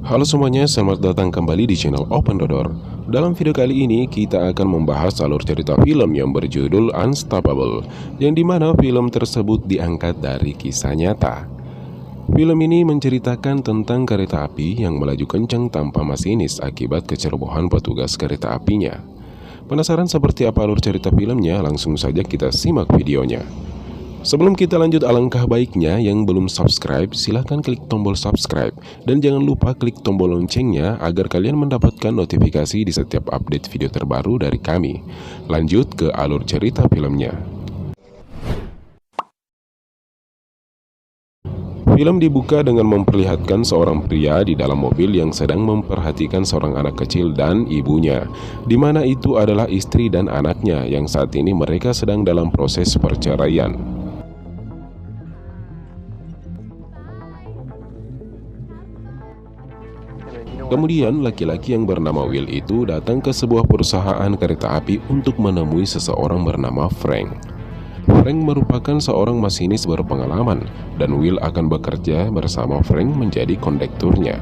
Halo semuanya, selamat datang kembali di channel Open Dodor. Dalam video kali ini kita akan membahas alur cerita film yang berjudul Unstoppable, yang dimana film tersebut diangkat dari kisah nyata. Film ini menceritakan tentang kereta api yang melaju kencang tanpa masinis akibat kecerobohan petugas kereta apinya. Penasaran seperti apa alur cerita filmnya? Langsung saja kita simak videonya. Sebelum kita lanjut, alangkah baiknya yang belum subscribe, silahkan klik tombol subscribe. Dan jangan lupa klik tombol loncengnya agar kalian mendapatkan notifikasi di setiap update video terbaru dari kami. Lanjut ke alur cerita filmnya. Film dibuka dengan memperlihatkan seorang pria di dalam mobil yang sedang memperhatikan seorang anak kecil dan ibunya, di mana itu adalah istri dan anaknya yang saat ini mereka sedang dalam proses perceraian. Kemudian laki-laki yang bernama Will itu datang ke sebuah perusahaan kereta api untuk menemui seseorang bernama Frank. Frank merupakan seorang masinis berpengalaman dan Will akan bekerja bersama Frank menjadi kondekturnya.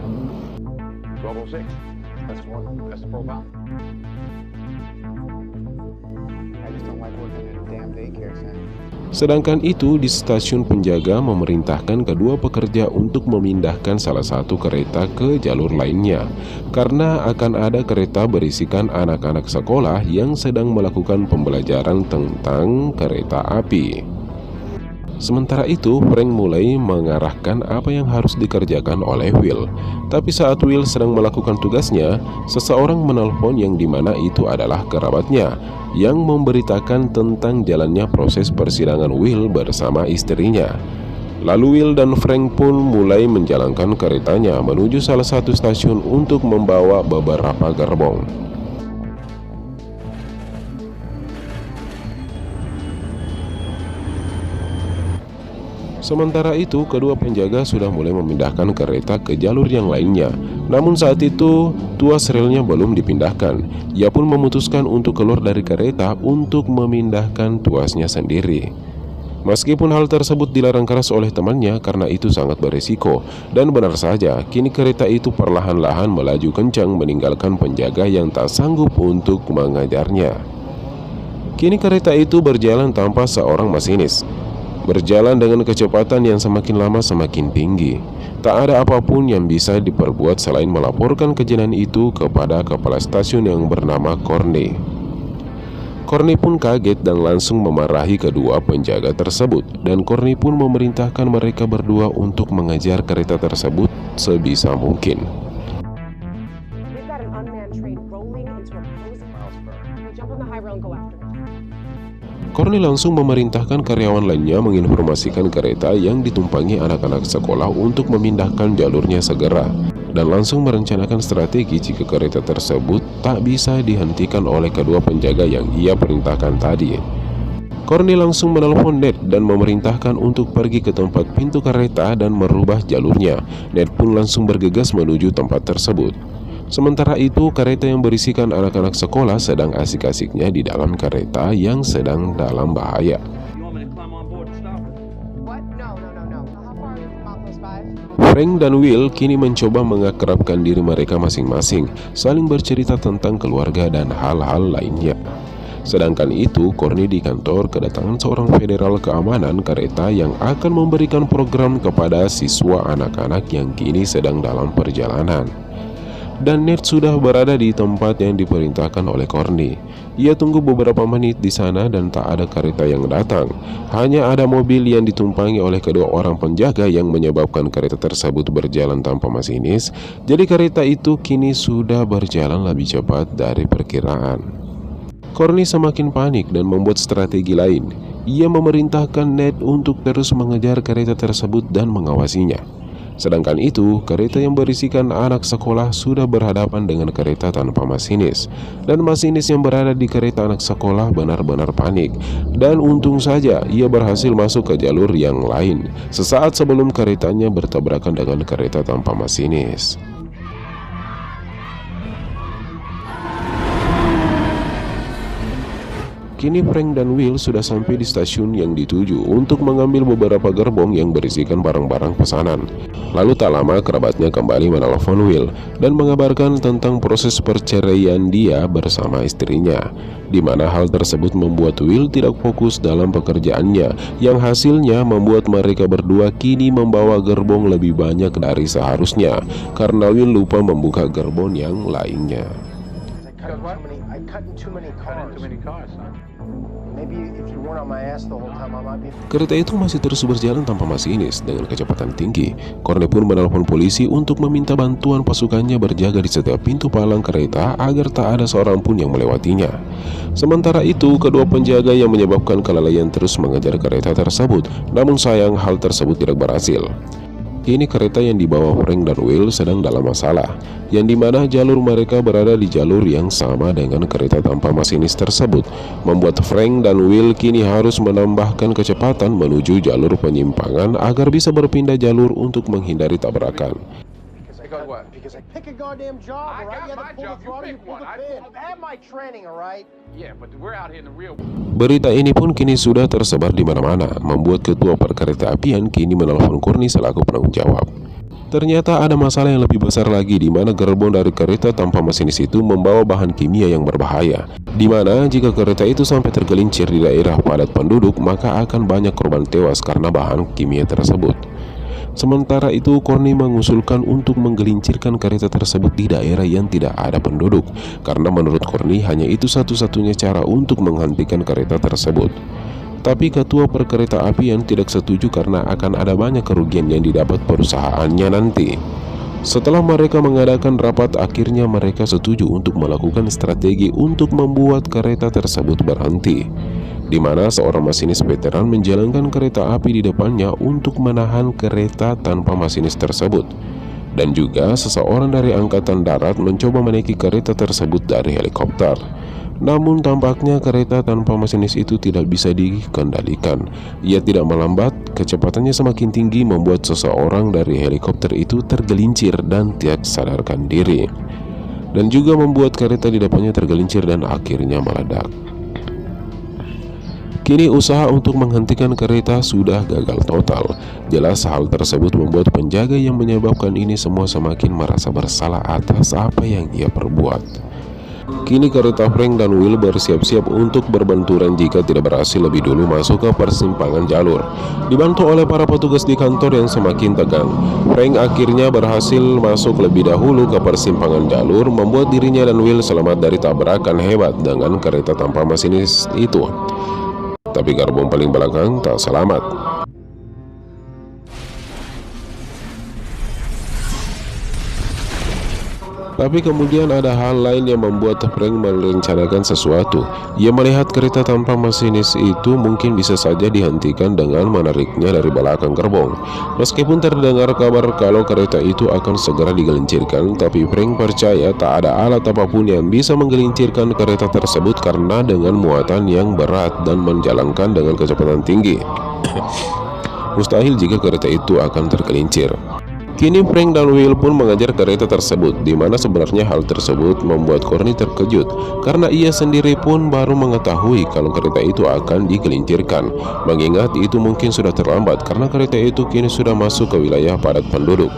Sedangkan itu di stasiun penjaga memerintahkan kedua pekerja untuk memindahkan salah satu kereta ke jalur lainnya karena akan ada kereta berisikan anak-anak sekolah yang sedang melakukan pembelajaran tentang kereta api. Sementara itu, Frank mulai mengarahkan apa yang harus dikerjakan oleh Will. Tapi saat Will sedang melakukan tugasnya, seseorang menelpon yang dimana itu adalah kerabatnya yang memberitakan tentang jalannya proses persidangan Will bersama istrinya. Lalu Will dan Frank pun mulai menjalankan keretanya menuju salah satu stasiun untuk membawa beberapa gerbong. Sementara itu, kedua penjaga sudah mulai memindahkan kereta ke jalur yang lainnya. Namun saat itu, tuas relnya belum dipindahkan. Ia pun memutuskan untuk keluar dari kereta untuk memindahkan tuasnya sendiri. Meskipun hal tersebut dilarang keras oleh temannya karena itu sangat berisiko. Dan benar saja, kini kereta itu perlahan-lahan melaju kencang meninggalkan penjaga yang tak sanggup untuk mengajarnya. Kini kereta itu berjalan tanpa seorang masinis. Berjalan dengan kecepatan yang semakin lama semakin tinggi. Tak ada apapun yang bisa diperbuat selain melaporkan kejadian itu kepada kepala stasiun yang bernama Corney. Corney pun kaget dan langsung memarahi kedua penjaga tersebut. Dan Corney pun memerintahkan mereka berdua untuk mengejar kereta tersebut sebisa mungkin. Corney langsung memerintahkan karyawan lainnya menginformasikan kereta yang ditumpangi anak-anak sekolah untuk memindahkan jalurnya segera dan langsung merencanakan strategi jika kereta tersebut tak bisa dihentikan oleh kedua penjaga yang ia perintahkan tadi. Corney langsung menelpon Ned dan memerintahkan untuk pergi ke tempat pintu kereta dan merubah jalurnya. Ned pun langsung bergegas menuju tempat tersebut. Sementara itu, kereta yang berisikan anak-anak sekolah sedang asik-asiknya di dalam kereta yang sedang dalam bahaya. Frank dan Will kini mencoba mengakrabkan diri mereka masing-masing, saling bercerita tentang keluarga dan hal-hal lainnya. Sedangkan itu, Corney di kantor kedatangan seorang federal keamanan kereta yang akan memberikan program kepada siswa anak-anak yang kini sedang dalam perjalanan. Dan Ned sudah berada di tempat yang diperintahkan oleh Corney. Ia tunggu beberapa menit di sana dan tak ada kereta yang datang. Hanya ada mobil yang ditumpangi oleh kedua orang penjaga yang menyebabkan kereta tersebut berjalan tanpa masinis. Jadi kereta itu kini sudah berjalan lebih cepat dari perkiraan. Corney semakin panik dan membuat strategi lain. Ia memerintahkan Ned untuk terus mengejar kereta tersebut dan mengawasinya. Sedangkan itu, kereta yang berisikan anak sekolah sudah berhadapan dengan kereta tanpa masinis. Dan masinis yang berada di kereta anak sekolah benar-benar panik. Dan untung saja ia berhasil masuk ke jalur yang lain sesaat sebelum keretanya bertabrakan dengan kereta tanpa masinis. Kini Frank dan Will sudah sampai di stasiun yang dituju untuk mengambil beberapa gerbong yang berisikan barang-barang pesanan. Lalu tak lama kerabatnya kembali menelpon Will dan mengabarkan tentang proses perceraian dia bersama istrinya, di mana hal tersebut membuat Will tidak fokus dalam pekerjaannya, yang hasilnya membuat mereka berdua kini membawa gerbong lebih banyak dari seharusnya karena Will lupa membuka gerbong yang lainnya. Kereta itu masih terus berjalan tanpa masinis dengan kecepatan tinggi. Corny pun menelpon polisi untuk meminta bantuan pasukannya berjaga di setiap pintu palang kereta agar tak ada seorang pun yang melewatinya. Sementara itu, kedua penjaga yang menyebabkan kelalaian terus mengejar kereta tersebut, namun sayang hal tersebut tidak berhasil. Kini kereta yang dibawa Frank dan Will sedang dalam masalah, yang dimana jalur mereka berada di jalur yang sama dengan kereta tanpa masinis tersebut, membuat Frank dan Will kini harus menambahkan kecepatan menuju jalur penyimpangan agar bisa berpindah jalur untuk menghindari tabrakan. Berita ini pun kini sudah tersebar di mana-mana, membuat ketua perkeretaapian kini menelpon Corny selaku penanggung jawab. Ternyata ada masalah yang lebih besar lagi, di mana gerbong dari kereta tanpa masinis itu membawa bahan kimia yang berbahaya, di mana jika kereta itu sampai tergelincir di daerah padat penduduk, maka akan banyak korban tewas karena bahan kimia tersebut. Sementara itu, Corny mengusulkan untuk menggelincirkan kereta tersebut di daerah yang tidak ada penduduk, karena menurut Corny hanya itu satu-satunya cara untuk menghentikan kereta tersebut. Tapi ketua perkeretaapian tidak setuju karena akan ada banyak kerugian yang didapat perusahaannya nanti. Setelah mereka mengadakan rapat, akhirnya mereka setuju untuk melakukan strategi untuk membuat kereta tersebut berhenti, di mana seorang masinis veteran menjalankan kereta api di depannya untuk menahan kereta tanpa masinis tersebut. Dan juga seseorang dari angkatan darat mencoba menaiki kereta tersebut dari helikopter. Namun tampaknya kereta tanpa masinis itu tidak bisa dikendalikan. Ia tidak melambat, kecepatannya semakin tinggi membuat seseorang dari helikopter itu tergelincir dan tidak sadarkan diri, dan juga membuat kereta di depannya tergelincir dan akhirnya meledak. Kini usaha untuk menghentikan kereta sudah gagal total. Jelas hal tersebut membuat penjaga yang menyebabkan ini semua semakin merasa bersalah atas apa yang ia perbuat. Kini kereta Frank dan Will bersiap-siap untuk berbenturan jika tidak berhasil lebih dulu masuk ke persimpangan jalur. Dibantu oleh para petugas di kantor yang semakin tegang, Frank akhirnya berhasil masuk lebih dahulu ke persimpangan jalur, membuat dirinya dan Will selamat dari tabrakan hebat dengan kereta tanpa masinis itu. Tapi gerbong paling belakang tak selamat. Tapi kemudian ada hal lain yang membuat Frank merencanakan sesuatu. Ia melihat kereta tanpa masinis itu mungkin bisa saja dihentikan dengan menariknya dari belakang gerbong. Meskipun terdengar kabar kalau kereta itu akan segera digelincirkan, tapi Frank percaya tak ada alat apapun yang bisa menggelincirkan kereta tersebut karena dengan muatan yang berat dan menjalankan dengan kecepatan tinggi. Mustahil jika kereta itu akan tergelincir. Kini Frank dan Will pun mengejar kereta tersebut, di mana sebenarnya hal tersebut membuat Corny terkejut karena ia sendiri pun baru mengetahui kalau kereta itu akan digelincirkan. Mengingat itu mungkin sudah terlambat karena kereta itu kini sudah masuk ke wilayah padat penduduk.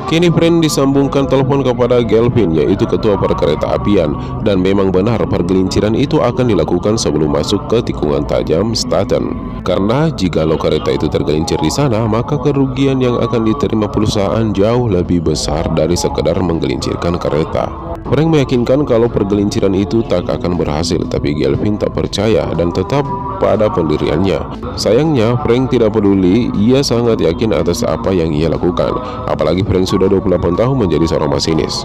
Kini Frank disambungkan telepon kepada Galvin, yaitu ketua perkeretaapian, dan memang benar pergelinciran itu akan dilakukan sebelum masuk ke tikungan tajam Staten. Karena jika kereta itu tergelincir di sana, maka kerugian yang akan diterima perusahaan jauh lebih besar dari sekedar menggelincirkan kereta. Frank meyakinkan kalau pergelinciran itu tak akan berhasil, tapi Galvin tak percaya dan tetap pada pendiriannya. Sayangnya Frank tidak peduli, ia sangat yakin atas apa yang ia lakukan. Apalagi Frank sudah 28 tahun menjadi seorang masinis.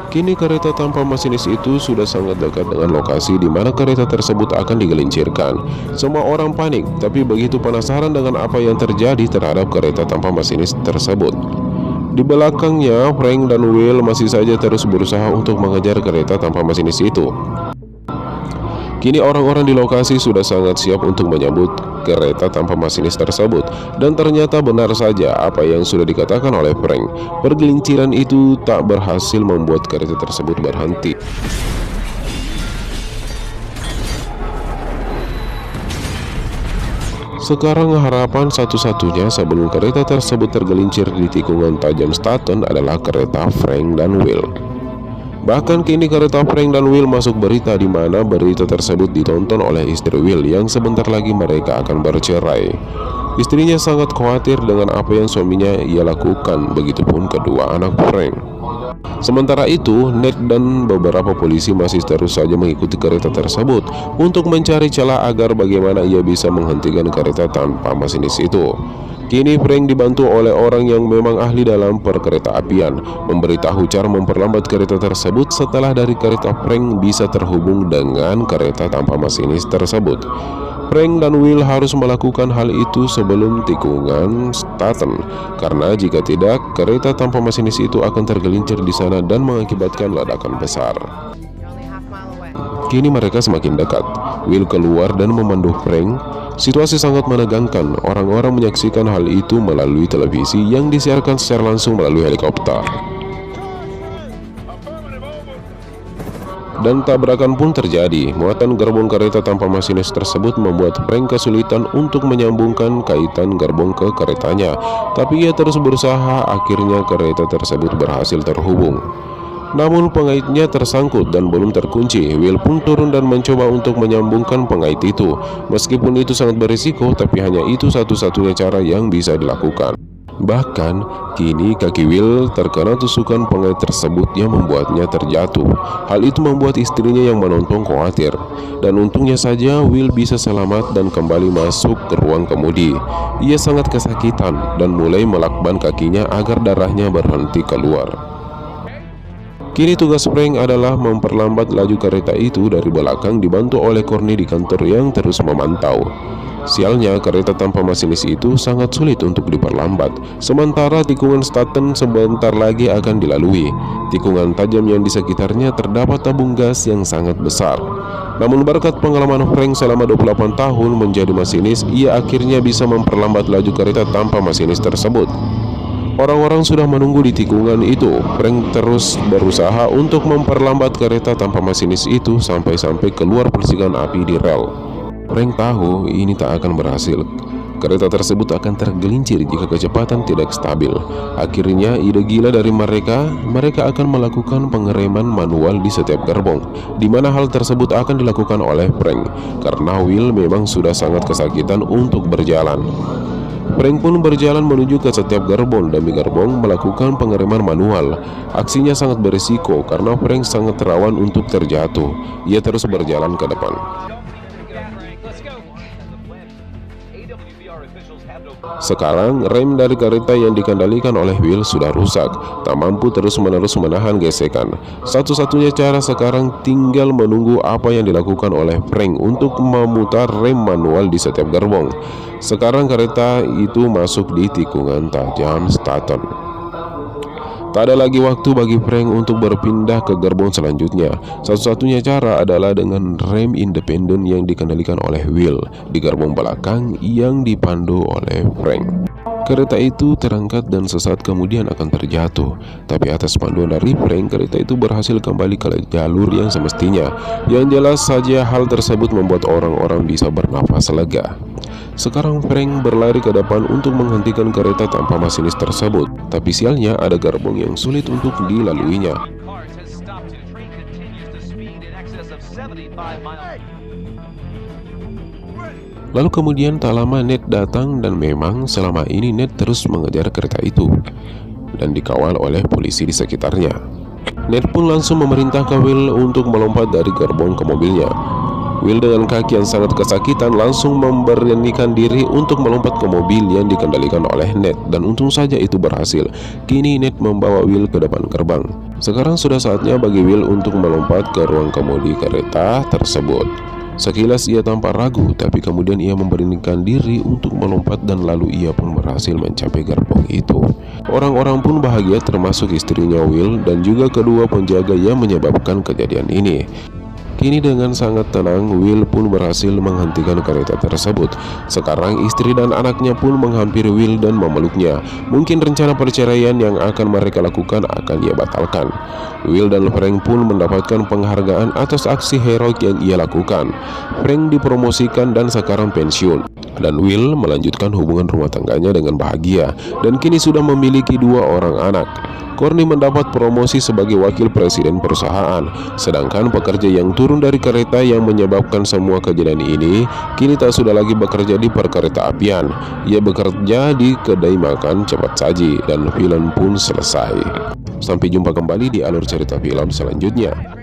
Kini kereta tanpa masinis itu sudah sangat dekat dengan lokasi di mana kereta tersebut akan digelincirkan. Semua orang panik, tapi begitu penasaran dengan apa yang terjadi terhadap kereta tanpa masinis tersebut. Di belakangnya, Frank dan Will masih saja terus berusaha untuk mengejar kereta tanpa masinis itu. Kini orang-orang di lokasi sudah sangat siap untuk menyambut kereta tanpa masinis tersebut. Dan ternyata benar saja apa yang sudah dikatakan oleh Frank. Pergelinciran itu tak berhasil membuat kereta tersebut berhenti. Sekarang harapan satu-satunya sebelum kereta tersebut tergelincir di tikungan tajam Staten adalah kereta Frank dan Will. Bahkan kini kereta Frank dan Will masuk berita, di mana berita tersebut ditonton oleh istri Will yang sebentar lagi mereka akan bercerai. Istrinya sangat khawatir dengan apa yang suaminya ia lakukan, begitupun kedua anak Frank. Sementara itu, Ned dan beberapa polisi masih terus saja mengikuti kereta tersebut untuk mencari celah agar bagaimana ia bisa menghentikan kereta tanpa masinis itu. Kini Frank dibantu oleh orang yang memang ahli dalam perkereta-apian memberitahu cara memperlambat kereta tersebut setelah dari kereta Frank bisa terhubung dengan kereta tanpa masinis tersebut. Frank dan Will harus melakukan hal itu sebelum tikungan Staten, karena jika tidak, kereta tanpa masinis itu akan tergelincir di sana dan mengakibatkan ledakan besar. Kini mereka semakin dekat. Will keluar dan memandu Frank. Situasi sangat menegangkan. Orang-orang menyaksikan hal itu melalui televisi yang disiarkan secara langsung melalui helikopter. Dan tabrakan pun terjadi. Muatan gerbong kereta tanpa masinis tersebut membuat Frank kesulitan untuk menyambungkan kaitan gerbong ke keretanya. Tapi ia terus berusaha, akhirnya kereta tersebut berhasil terhubung. Namun pengaitnya tersangkut dan belum terkunci. Will pun turun dan mencoba untuk menyambungkan pengait itu. Meskipun itu sangat berisiko, tapi hanya itu satu-satunya cara yang bisa dilakukan. Bahkan, kini kaki Will terkena tusukan pengait tersebut yang membuatnya terjatuh. Hal itu membuat istrinya yang menonton khawatir. Dan untungnya saja Will bisa selamat dan kembali masuk ke ruang kemudi. Ia sangat kesakitan dan mulai melakban kakinya agar darahnya berhenti keluar. Kini tugas Frank adalah memperlambat laju kereta itu dari belakang, dibantu oleh Courtney di kantor yang terus memantau. Sialnya, kereta tanpa masinis itu sangat sulit untuk diperlambat. Sementara tikungan Staten sebentar lagi akan dilalui. Tikungan tajam yang di sekitarnya terdapat tabung gas yang sangat besar. Namun berkat pengalaman Frank selama 28 tahun menjadi masinis, ia akhirnya bisa memperlambat laju kereta tanpa masinis tersebut. Orang-orang sudah menunggu di tikungan itu. Frank terus berusaha untuk memperlambat kereta tanpa masinis itu sampai keluar percikan api di rel. Frank tahu ini tak akan berhasil. Kereta tersebut akan tergelincir jika kecepatan tidak stabil. Akhirnya ide gila dari mereka akan melakukan pengereman manual di setiap gerbong, di mana hal tersebut akan dilakukan oleh Frank, karena Will memang sudah sangat kesakitan untuk berjalan. Frank pun berjalan menuju ke setiap gerbong demi gerbong melakukan pengereman manual. Aksinya sangat berisiko karena Frank sangat rawan untuk terjatuh. Ia terus berjalan ke depan. Sekarang rem dari kereta yang dikendalikan oleh Will sudah rusak, tak mampu terus-menerus menahan gesekan. Satu-satunya cara sekarang tinggal menunggu apa yang dilakukan oleh Frank untuk memutar rem manual di setiap gerbong. Sekarang kereta itu masuk di tikungan tajam Staten. Tak ada lagi waktu bagi Frank untuk berpindah ke gerbong selanjutnya. Satu-satunya cara adalah dengan rem independen yang dikendalikan oleh Will di gerbong belakang yang dipandu oleh Frank. Kereta itu terangkat dan sesaat kemudian akan terjatuh. Tapi atas panduan dari Frank, kereta itu berhasil kembali ke jalur yang semestinya. Yang jelas saja hal tersebut membuat orang-orang bisa bernafas lega. Sekarang Frank berlari ke depan untuk menghentikan kereta tanpa masinis tersebut. Tapi sialnya ada gerbong yang sulit untuk dilaluinya. Lalu kemudian tak lama Ned datang, dan memang selama ini Ned terus mengejar kereta itu dan dikawal oleh polisi di sekitarnya. Ned pun langsung memerintahkan Will untuk melompat dari gerbong ke mobilnya. Will dengan kaki yang sangat kesakitan langsung memberanikan diri untuk melompat ke mobil yang dikendalikan oleh Ned, dan untung saja itu berhasil. Kini Ned membawa Will ke depan gerbang. Sekarang sudah saatnya bagi Will untuk melompat ke ruang kemudi kereta tersebut. Sekilas ia tampak ragu, tapi kemudian ia memberanikan diri untuk melompat dan lalu ia pun berhasil mencapai gerbong itu. Orang-orang pun bahagia, termasuk istrinya Will dan juga kedua penjaga yang menyebabkan kejadian ini. Kini dengan sangat tenang, Will pun berhasil menghentikan kereta tersebut. Sekarang istri dan anaknya pun menghampiri Will dan memeluknya. Mungkin rencana perceraian yang akan mereka lakukan akan ia batalkan. Will dan Frank pun mendapatkan penghargaan atas aksi heroik yang ia lakukan. Frank dipromosikan dan sekarang pensiun. Dan Will melanjutkan hubungan rumah tangganya dengan bahagia dan kini sudah memiliki 2 orang anak. Courtney mendapat promosi sebagai wakil presiden perusahaan, sedangkan pekerja yang turun dari kereta yang menyebabkan semua kejadian ini kini tak sudah lagi bekerja di perkereta apian. Ia bekerja di kedai makan cepat saji dan film pun selesai. Sampai jumpa kembali di alur cerita film selanjutnya.